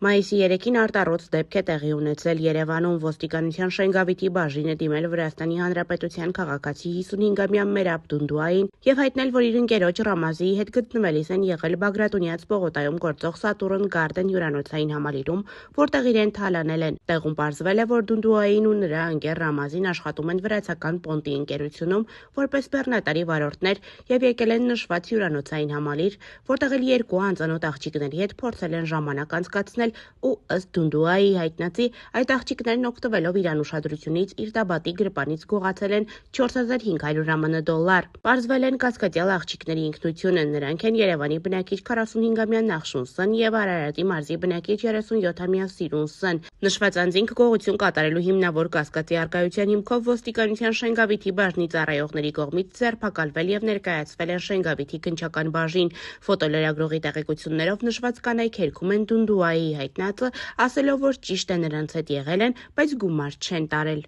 Մայիսի 3-ին արտառոց դեպք է տեղի ունեցել Երևանում։ Ոստիկանության Շենգավիթի բաժինը դիմել Վրաստանի Հանրապետության քաղաքացի 55-ամյա Մերաբ Դունդուային եւ հայտնել, որ իր ընկերոջ Ռամազիի հետ գտնվելիս են եղել Բագրատունյաց պողոտայում գործող Saturn Garden հյուրանոցային համալիրում, որտեղ իրեն թալանել են։ Տեղում պարզվել է, որ Դունդուային ու նրա ընկեր Ռամազին աշխատում են վրացական Պոնտի ընկերությունում որպես բեռնատարի վարորդներ եւ եկել են նշված հյուրանոցային համալիր, որտեղ էլ երկու անծանոթ աղջիկների հետ փորձել են ժամանակ անցկացնել ու ըստ Դունդուայի հայտնածի այդ աղջիկներն օգտվելով իր անուշադրությունից իր տաբատի գրպանից գողացել են 4500 ԱՄՆ $։ Պարզվել են կասկածյալ աղջիկների ինքնությունը, նրանք են Երևանի բնակիչ 45-ամյա Նախշուն Ս. եւ Արարատի մարզի բնակիչ 37-ամյա Սիրուն Ս. Նշված անձինք գողություն կատարելու հիմնավոր կասկածի առկայության հիմքով ոստիկանության Շենգավիթի բաժնի ծառայողների կողմից ձերբակալվել եւ ներկայացվել են Շենգավիթի քննչական բաժին։ Ֆոտոլրագրողի տեղեկություններով նշված կանայք հերքում են Դունդուայի հայտնածը, ասելով, որ ճիշտ է նրանց հետ եղել են, բայց գումար չեն տարել։